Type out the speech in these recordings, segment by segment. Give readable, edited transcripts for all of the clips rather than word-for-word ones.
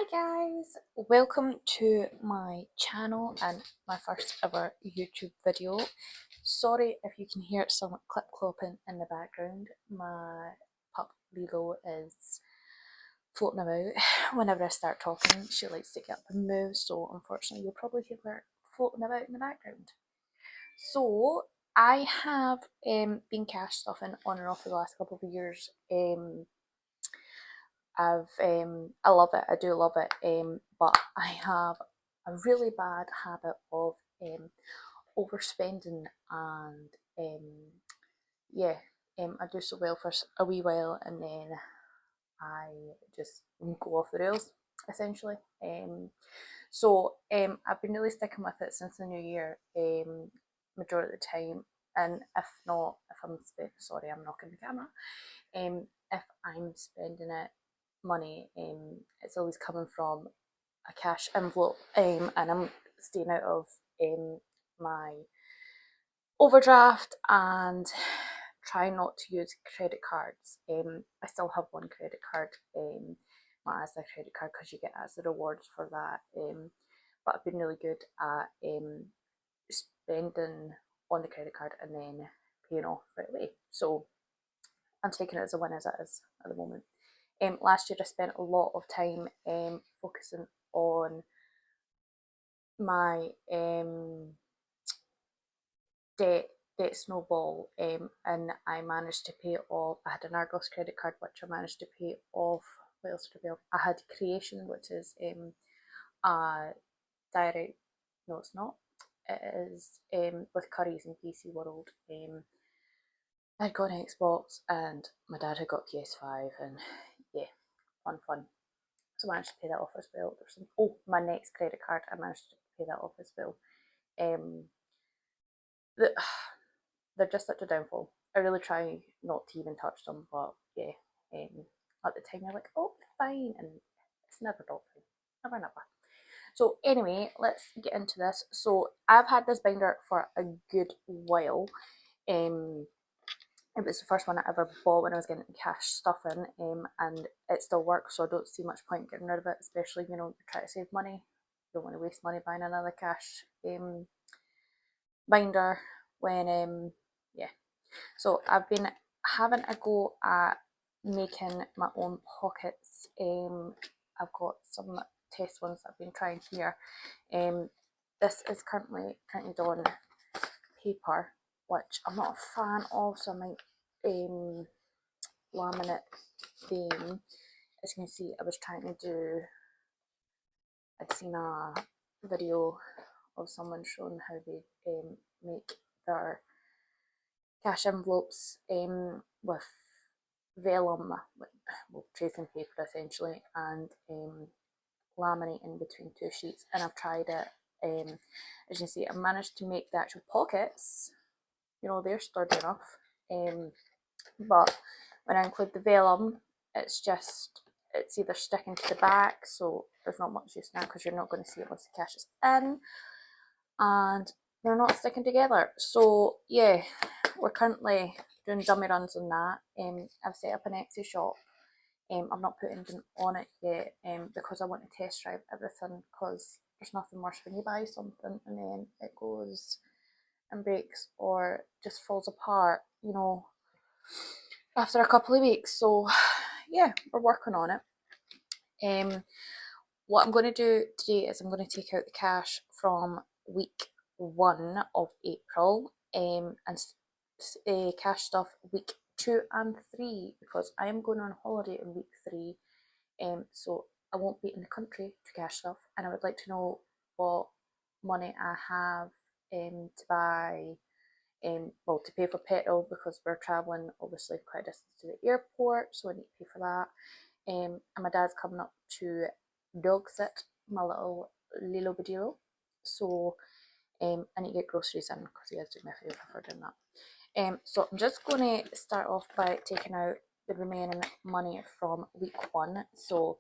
Hi guys, welcome to my channel and my first ever YouTube video. Sorry if you can hear some clip clopping in the background. My pup Lilo is floating about. Whenever I start talking, she likes to get up and move, so unfortunately you'll probably hear her floating about in the background. So I have been cash stuffing on and off for the last couple of years. I love it. I do love it. But I have a really bad habit of overspending, and yeah, I do so well for a wee while, and then I just go off the rails essentially. I've been really sticking with it since the new year. Majority of the time, and if not, if I'm sorry, I'm knocking the camera. If I'm spending money, it's always coming from a cash envelope, and I'm staying out of my overdraft and try not to use credit cards. I still have one credit card, my Asda credit card, because you get Asda rewards for that. But I've been really good at spending on the credit card and then paying off right away. So I'm taking it as a win as it is at the moment. Last year I spent a lot of time focusing on my debt snowball, and I managed to pay off. I had an Argos credit card which I managed to pay off. What else did I pay off? I had Creation, which is a direct. No, it's not. It is with Currys in PC World. I'd got an Xbox and my dad had got PS5, and yeah, fun. So I managed to pay that off as well. There's some. Oh, my next credit card, I managed to pay that off as well. The, they're just such a downfall. I really try not to even touch them, but yeah, at the time you're like, oh, fine, and it's never not fine, never. So anyway, let's get into this. So I've had this binder for a good while. It was the first one I ever bought when I was getting cash stuffing, and it still works, so I don't see much point getting rid of it, especially, you try to save money. You don't want to waste money buying another cash binder when yeah. So I've been having a go at making my own pockets. I've got some test ones I've been trying here. This is currently printed on paper, which I'm not a fan of, so I might laminate them. As you can see, I was trying to do, I'd seen a video of someone showing how they make their cash envelopes with vellum, well, tracing paper essentially, and laminate in between two sheets, and I've tried it. As you can see, I managed to make the actual pockets, they're sturdy enough, but when I include the vellum, it's either sticking to the back, so there's not much use now because you're not going to see it once the cash is in, and they're not sticking together. So yeah, we're currently doing dummy runs on that. I've set up an Etsy shop. I've not put anything on it yet, because I want to test drive everything, because there's nothing worse when you buy something and then it goes and breaks or just falls apart, after a couple of weeks. So yeah, we're working on it. What I'm going to do today is I'm going to take out the cash from week 1 of April, and cash stuff week 2 and 3, because I am going on holiday in week 3, so I won't be in the country to cash stuff, and I would like to know what money I have to buy, to pay for petrol, because we're travelling obviously quite a distance to the airport, so I need to pay for that. And my dad's coming up to dog sit my little Lilo Badillo, so I need to get groceries in because he has to do me a favour for doing that. So I'm just going to start off by taking out the remaining money from week 1. So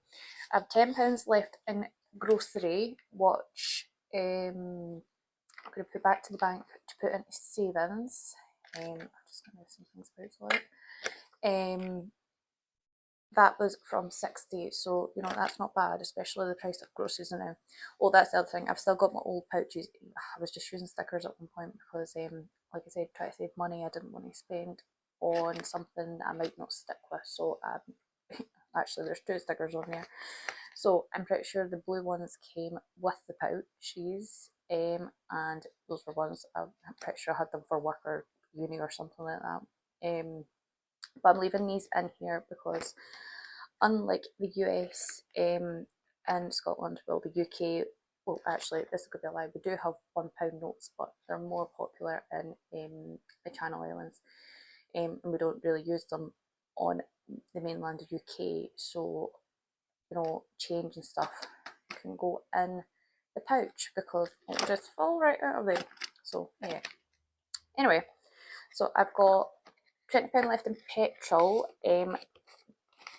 I have £10 left in grocery, which I'm going to put back to the bank to put into savings. I'm just going to move some things about. that was from 60, so you know that's not bad, especially the price of groceries now. Oh, that's the other thing. I've still got my old pouches. I was just using stickers at one point because, like I said, try to save money. I didn't want to spend on something that I might not stick with. So actually, there's 2 stickers on there. So I'm pretty sure the blue ones came with the pouches, and those were ones I'm pretty sure I had them for work or uni or something like that. But I'm leaving these in here because unlike the US and Scotland, well, the UK, well, actually, this could be a lie, we do have £1 notes, but they're more popular in the Channel Islands, and we don't really use them on the mainland UK, so, you know, change and stuff can go in the pouch because it will just fall right out of there. So, yeah. Anyway, so I've got £20 left in petrol.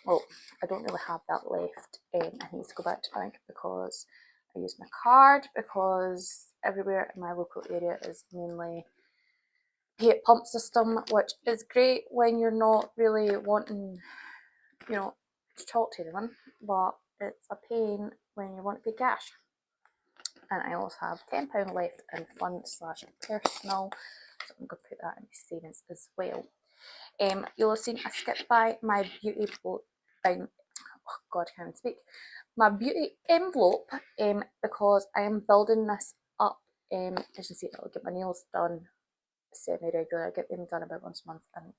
Well, I don't really have that left. I need to go back to bank because I use my card, because everywhere in my local area is mainly pay at pump system, which is great when you're not really wanting, you know, to talk to anyone, but it's a pain when you want to pay cash. And I also have £10 left in fund/personal, so I'm going to put that in my savings as well. You'll have seen I skipped by my beauty oh God, I can't even speak. My beauty envelope, because I am building this up. As you can see, I'll get my nails done semi-regular. I get them done about once a month, and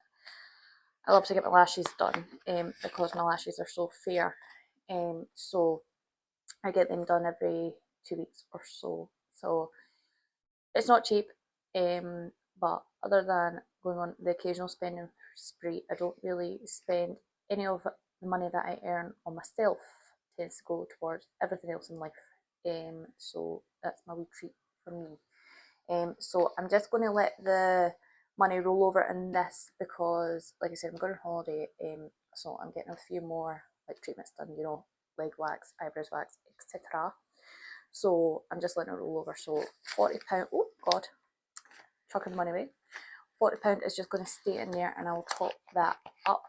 I love to get my lashes done, because my lashes are so fair. So I get them done every 2 weeks or so. So it's not cheap, but other than going on the occasional spending spree, I don't really spend any of the money that I earn on myself. Tends to go towards everything else in life. So that's my wee treat for me. So I'm just going to let the money roll over in this because, like I said, I'm going on holiday. So I'm getting a few more like treatments done, you know, leg wax, eyebrows wax, etc. So I'm just letting it roll over. So £40. Oh God, chucking the money away. £40 is just going to stay in there, and I'll top that up.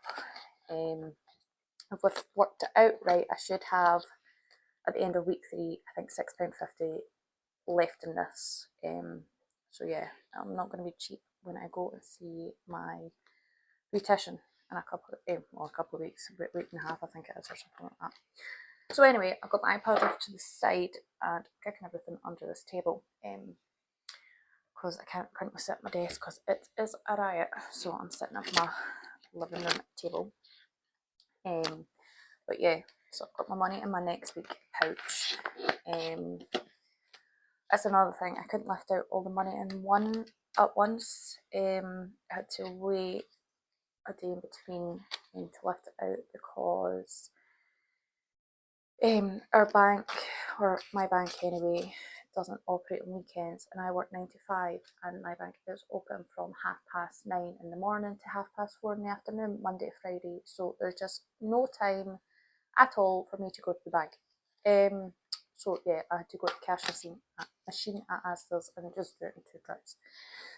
If we've worked it out right, I should have at the end of week 3, I think £6.50 left in this. So yeah, I'm not going to be cheap when I go and see my beautician in a couple of weeks, a week and a half, I think it is, or something like that. So anyway, I've got my iPad off to the side and kicking everything under this table, because I can't currently sit at my desk because it is a riot. So I'm sitting at my living room table. But yeah, so I've got my money in my next week pouch. That's another thing. I couldn't lift out all the money in one at once. I had to wait a day in between to lift it out because our bank, or my bank anyway, doesn't operate on weekends, and I work 9 to 5, and my bank is open from 9:30 in the morning to 4:30 in the afternoon, Monday to Friday. So there's just no time at all for me to go to the bank. So yeah, I had to go to the cash machine at Asda's and just do it in 2 trips.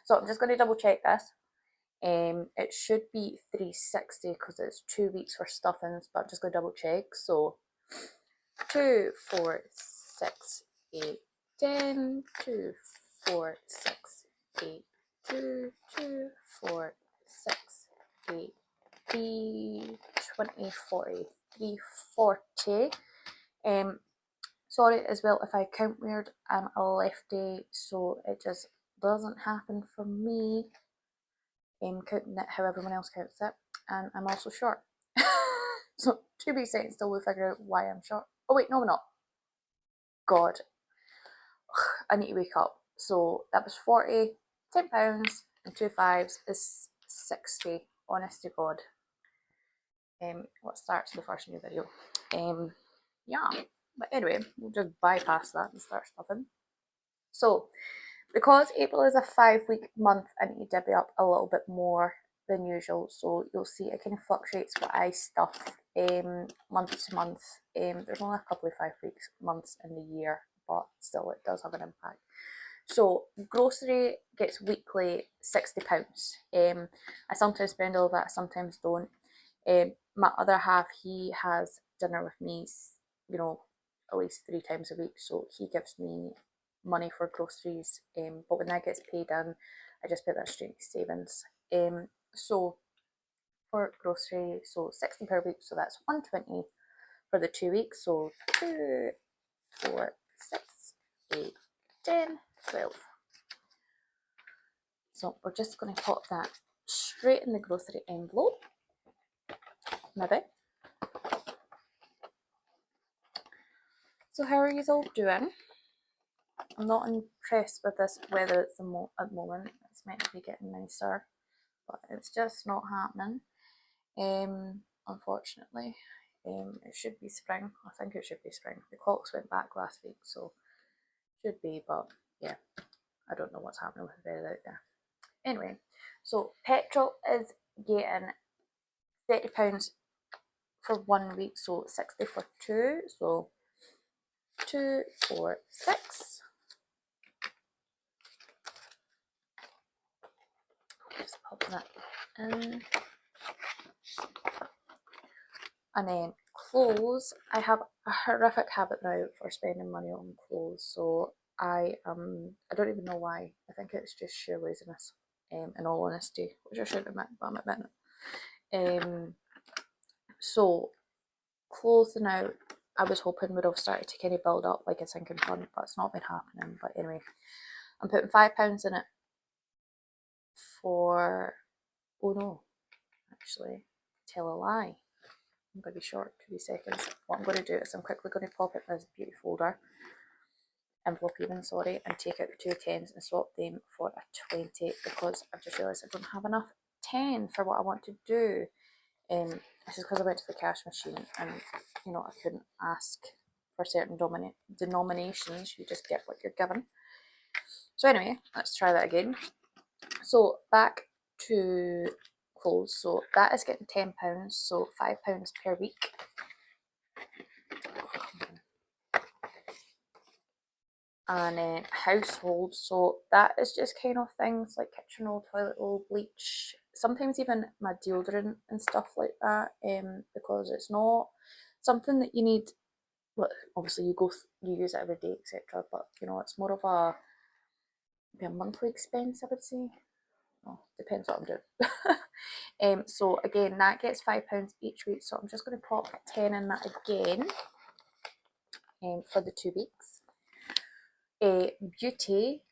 So I'm just going to double check this. It should be 360 because it's 2 weeks for stuffings, but I'm just going to double check. So 2, 4, 6, 8, 10, 2, 4, 6, 8, 2, 2, 4, 6, 8, 3, 20, 40, 340. Sorry as well if I count weird. I'm a lefty, so it just doesn't happen for me. Counting it how everyone else counts it, and I'm also short. So to be set still, we'll figure out why I'm short. Oh wait, no, I'm not. God, I need to wake up. So that was 40, £10, and 2 5s is 60. Honest to God. What starts the first new video? Yeah. But anyway, we'll just bypass that and start stuffing. So, because April is a 5-week month, I need to divvy up a little bit more than usual. So you'll see it kind of fluctuates what I stuff month to month. There's only a couple of 5-week months in the year, but still it does have an impact. So grocery gets weekly £60. I sometimes spend all that, I sometimes don't. My other half, he has dinner with me, you know, at least 3 times a week, so he gives me money for groceries. But when that gets paid in, I just put that straight into savings. So for grocery, so 60 per week, so that's 120 for the 2 weeks. So 2, 4, 6, 8, 10, 12. So we're just going to pop that straight in the grocery envelope. Maybe. So how are you all doing? I'm not impressed with this weather at the moment. It's meant to be getting nicer, but it's just not happening. Unfortunately. It should be spring. I think it should be spring. The clocks went back last week, so should be, but yeah, I don't know what's happening with the weather out there. Anyway, so petrol is getting £30 for 1 week, so 60 for 2, so 2, 4, 6. Just pop that in. And then clothes, I have a horrific habit now for spending money on clothes, so I don't even know why. I think it's just sheer laziness, in all honesty, which I shouldn't admit, but I'm admitting it. So clothes now, I was hoping would have started to kind of build up like a sinking fund, but it's not been happening. But anyway, I'm putting £5 in it for, oh no, actually, tell a lie. I'm going to be short 2 seconds. What I'm going to do is I'm quickly going to pop it in this beauty folder, envelope even, sorry, and take out the 2 10s and swap them for a 20, because I've just realised I don't have enough 10 for what I want to do. This is because I went to the cash machine and, you know, I couldn't ask for certain denominations. You just get what you're given. So anyway, let's try that again. So back to clothes. So that is getting £10, so £5 per week. And then household, so that is just kind of things like kitchen roll, toilet roll, bleach, sometimes even my deodorant and stuff like that, because it's not something that you need. Well, obviously you use it every day, etc. But you know, it's more of a monthly expense, I would say. Well, depends what I'm doing. So again, that gets £5 each week. So I'm just going to pop 10 in that again, for the 2 weeks. Beauty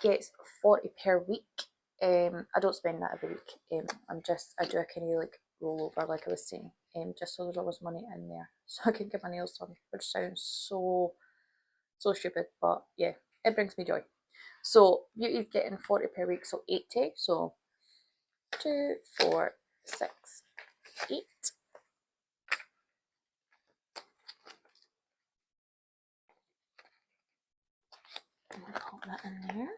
gets 40 per week. I don't spend that every week. I do a kind of like rollover, like I was saying, just so there's always money in there, so I can get my nails done, which sounds so stupid, but yeah, it brings me joy. So beauty's getting 40 per week, so 80. So 2, 4, 6, 8. I'm gonna pop that in there.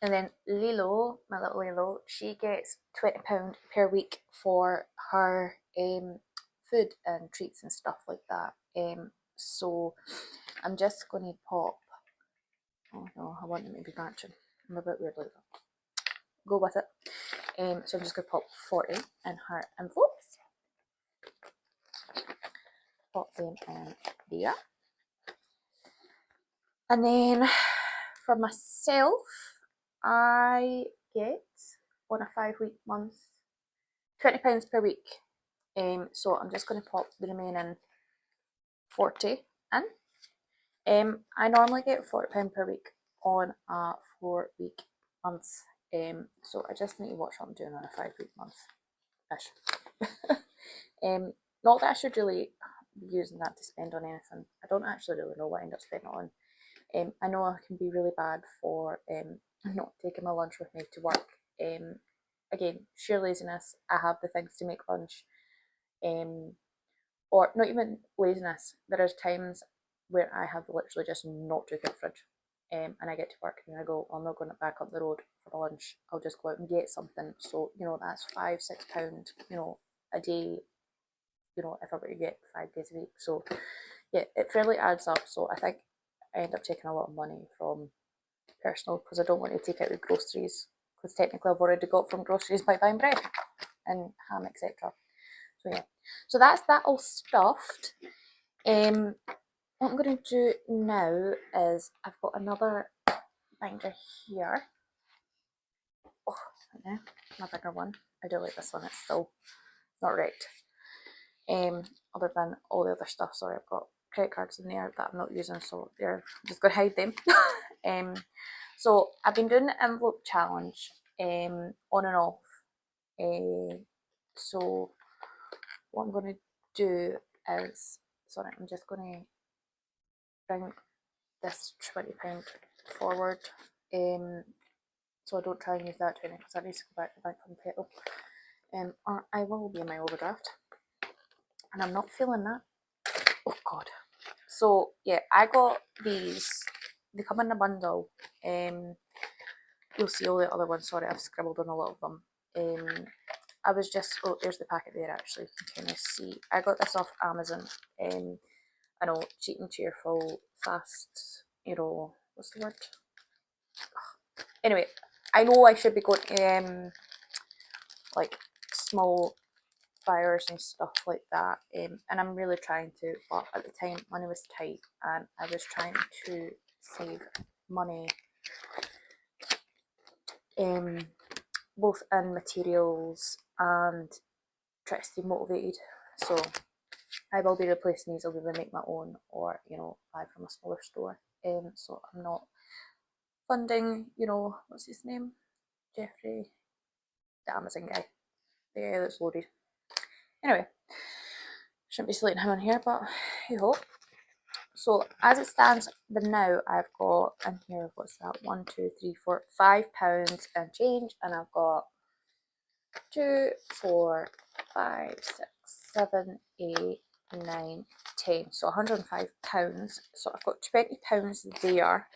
And then Lilo, my little Lilo, she gets £20 per week for her food and treats and stuff like that. So I'm just going to pop. Oh no, I want them to be matching. I'm a bit weird like that. Go with it. So I'm just going to pop 40 in her envelopes. Pop them in there. And then for myself, I get on a 5-week month £20 per week. So I'm just going to pop the remaining 40 in. I normally get £40 per week on a 4-week month. So I just need to watch what I'm doing on a 5-week month-ish. Not that I should really be using that to spend on anything. I don't actually really know what I end up spending on. I know I can be really bad for not taking my lunch with me to work. Again, sheer laziness. I have the things to make lunch. Or not even laziness. There is times where I have literally just not took out the fridge. And I get to work and I go, I'm not going back up the road for my lunch. I'll just go out and get something. So, you know, that's £5-6, you know, a day, you know, if I were to get 5 days a week. So yeah, it fairly adds up. So I think I end up taking a lot of money from personal, because I don't want to take out the groceries, because technically I've already got from groceries by buying bread and ham, etc. So yeah, so that's that all stuffed. What I'm going to do now is I've got another binder here. Oh, no, my bigger one. I do like this one. It's still not right. Other than all the other stuff. Sorry, I've got credit cards in there that I'm not using, so they're I'm just going to hide them. So I've been doing the envelope challenge on and off. So what I'm going to do is, sorry, I'm just going to bring this £20 forward, so I don't try and use that 20 because I need to go back to the bank from petrol, or I will be in my overdraft, and I'm not feeling that. Oh god. So yeah, I got these. They come in a bundle. You'll see all the other ones. Sorry, I've scribbled on a lot of them. I was just, oh, there's the packet there actually. You can kind of see. I got this off Amazon. I know, cheap and cheerful, fast, you know, what's the word? Anyway, I know I should be going to like small fires and stuff like that, and I'm really trying to, but at the time money was tight and I was trying to save money, both in materials and try to stay motivated. So I will be replacing these. I'll either make my own or, you know, buy from a smaller store. So I'm not funding, you know, what's his name? Jeffrey, the Amazon guy. The guy that's loaded. Anyway, shouldn't be slating him on here, but hey ho. So as it stands now, I've got in here, what's that? 1, 2, 3, 4, £5 and change, and I've got 2, 4, 5, 6, 7, 8, 9, 10. So £105. So I've got £20 there.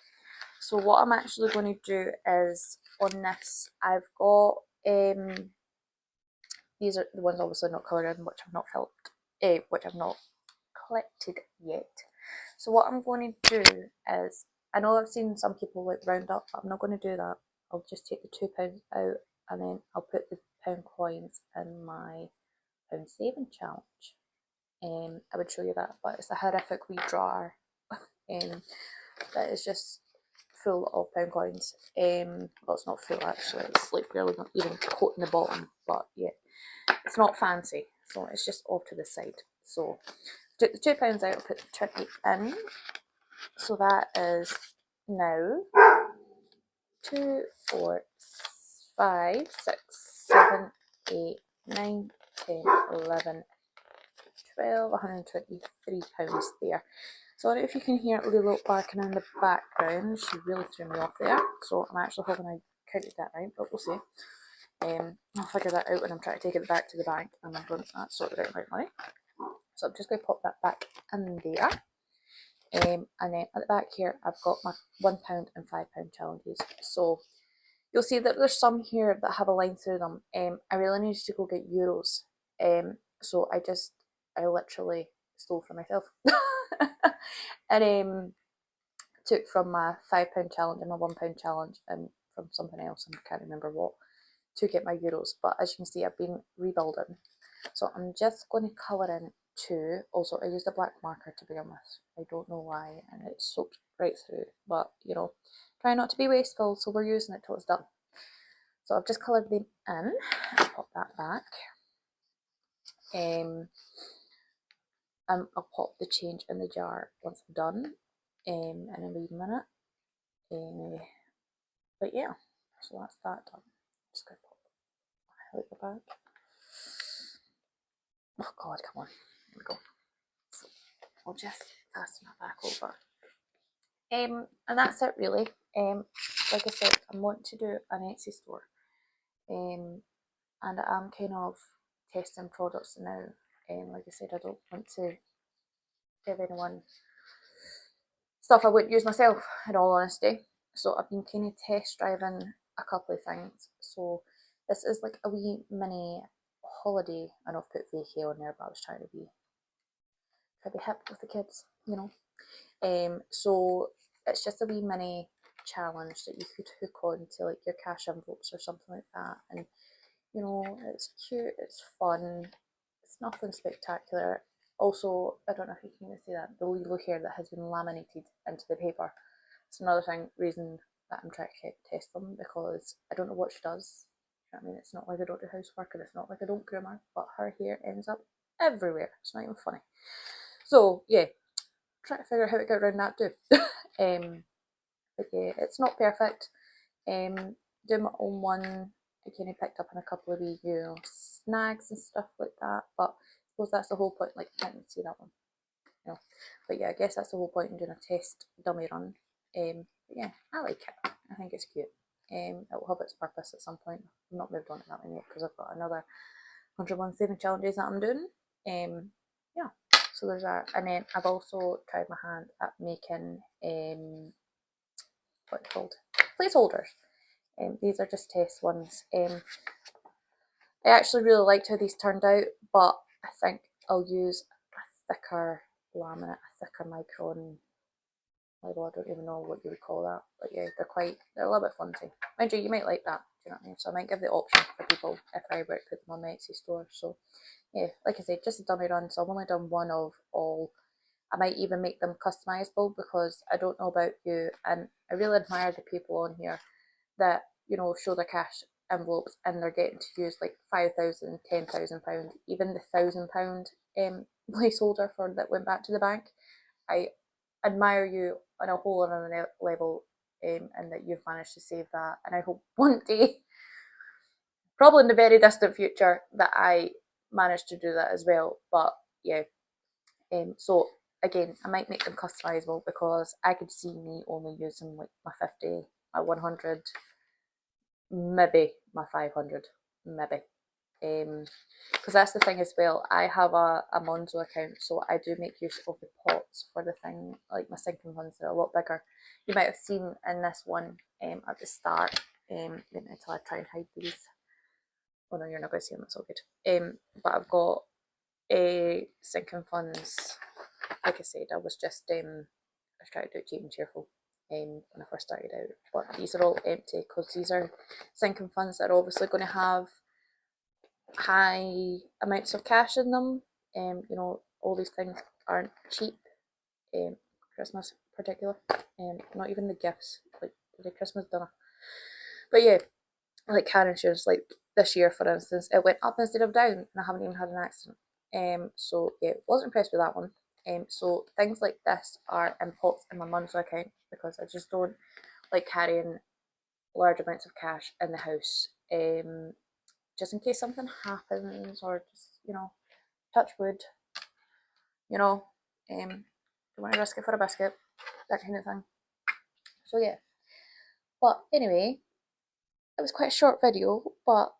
So what I'm actually going to do is on this, I've got these are the ones obviously not coloured in, which I've not felt, which I've not collected yet. So what I'm going to do is, I know I've seen some people like round up, but I'm not going to do that. I'll just take the £2 out and then I'll put the pound coins in my pound saving challenge. I would show you that, but it's a horrific wee drawer that is just full of pound coins. Well, it's not full actually, it's like barely not even coating the bottom, but yeah, it's not fancy, so it's just off to the side. So took the £2 out, put the 20 in, so that is now 2, 4, 5, 6, 7, 8, 9, 10, 11, 12, £123 there. Sorry if you can hear Lilo barking in the background, she really threw me off there, so I'm actually hoping I counted that right, but we'll see. I'll figure that out when I'm trying to take it back to the bank and I'm going to sort it out right money. So I'm just going to pop that back in there. And then at the back here, I've got my £1 and £5 challenges. So you'll see that there's some here that have a line through them. I really need to go get euros. So I literally stole from myself. And took from my £5 challenge and my £1 challenge and from something else, I can't remember what, to get my euros. But as you can see, I've been rebuilding. So I'm just going to colour in two. Also, I used a black marker to begin with. I don't know why, and it soaked right through. But, you know, try not to be wasteful, so we're using it till it's done. So I've just coloured them in. I'll pop that back. I'll pop the change in the jar once I'm done in a wee minute. But yeah, so that's that done. Just going to pop highlight the back. Oh god, come on. Here we go. So I'll just fasten my back over. And that's it really. Like I said, I want to do an Etsy store. And I'm kind of testing products now. Like I said, I don't want to give anyone stuff I wouldn't use myself, in all honesty. So I've been kind of test driving a couple of things. So this is like a wee mini holiday. I know I've put vacay on there, but I was trying to be hip with the kids, you know. So it's just a wee mini challenge that you could hook on to like your cash envelopes or something like that. And you know, it's cute, it's fun, it's nothing spectacular. Also, I don't know if you can even see that, the Lilo hair that has been laminated into the paper. It's another reason that I'm trying to test them, because I don't know what she does. You know what I mean? It's not like I don't do housework and it's not like I don't groom her, but her hair ends up everywhere. It's not even funny. So yeah, trying to figure out how to get around that too. But yeah, it's not perfect. Doing my own one, I kind of picked up on a couple of wee, snags and stuff like that. But I suppose that's the whole point. Like, you can't even see that one, you know. But yeah, I guess that's the whole point in doing a test dummy run. But yeah, I like it. I think it's cute. It will have its purpose at some point. I've not moved on to that one yet because I've got another 101 saving challenges that I'm doing. Yeah, so there's that. And then I've also tried my hand at making what are called, placeholders. These are just test ones. I actually really liked how these turned out, but I think I'll use a thicker laminate, a thicker micron label. I don't even know what you would call that, but yeah, they're a little bit flimsy. Mind you, you might like that, do you know what I mean? So I might give the option for people if I were to put them on my Etsy store. So yeah, like I said, just a dummy run, so I've only done one of all. I might even make them customizable, because I don't know about you, and I really admire the people on here that, you know, show their cash envelopes and they're getting to use like £5,000, £10,000, even the £1,000 placeholder for that went back to the bank. I admire you on a whole other level, and that you've managed to save that. And I hope one day, probably in the very distant future, that I manage to do that as well. But yeah, so again, I might make them customizable, because I could see me only using like my 50, my 100, maybe my 500, maybe. Because that's the thing as well. I have a Monzo account, so I do make use of the pots for the thing, like my sinking ones that are a lot bigger. You might have seen in this one at the start. Wait until I try and hide these. Oh no, you're not going to see them. It's all good. But I've got a sinking funds. Like I said, I was trying to do it cheap and cheerful when I first started out. But these are all empty, because these are sinking funds that are obviously going to have high amounts of cash in them. You know, all these things aren't cheap. Christmas in particular. Not even the gifts, like the Christmas dinner. But yeah, like car insurance, like this year for instance, it went up instead of down, and I haven't even had an accident. So yeah, wasn't impressed with that one. So things like this are in pots in my Monzo account, because I just don't like carrying large amounts of cash in the house. Just in case something happens, or just, you know, touch wood, you know, don't want to risk it for a biscuit, that kind of thing. So yeah, but anyway, it was quite a short video, but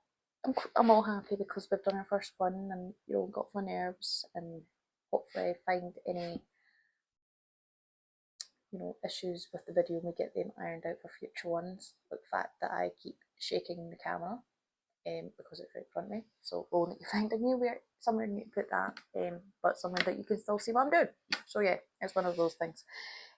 I'm all happy because we've done our first one, and you know, got off my nerves, and hopefully find any, you know, issues with the video and we get them ironed out for future ones. Like the fact that I keep shaking the camera because it's right in front of me, so we'll need to find a new somewhere new to put that, but somewhere that you can still see what I'm doing. So yeah, it's one of those things.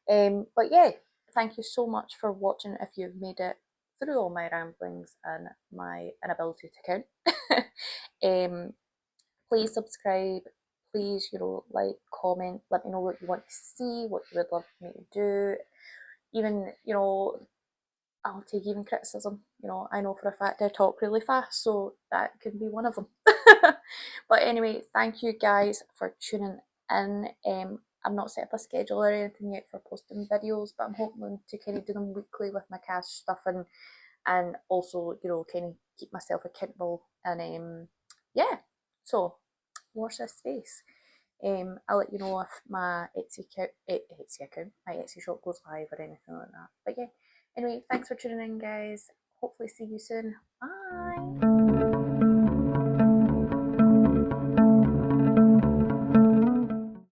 But yeah, thank you so much for watching if you've made it through all my ramblings and my inability to count. Please subscribe, please, you know, like, comment, let me know what you want to see, what you would love me to do. Even, you know, I'll take even criticism. You know, I know for a fact I talk really fast, so that could be one of them. But anyway, thank you guys for tuning in. I'm not set up a schedule or anything yet for posting videos, but I'm hoping to kind of do them weekly with my cash stuff, and also, you know, kind of keep myself accountable. And yeah, so watch this space. I'll let you know if my Etsy account, my Etsy shop goes live or anything like that. But yeah, anyway, thanks for tuning in, guys. Hopefully see you soon. Bye.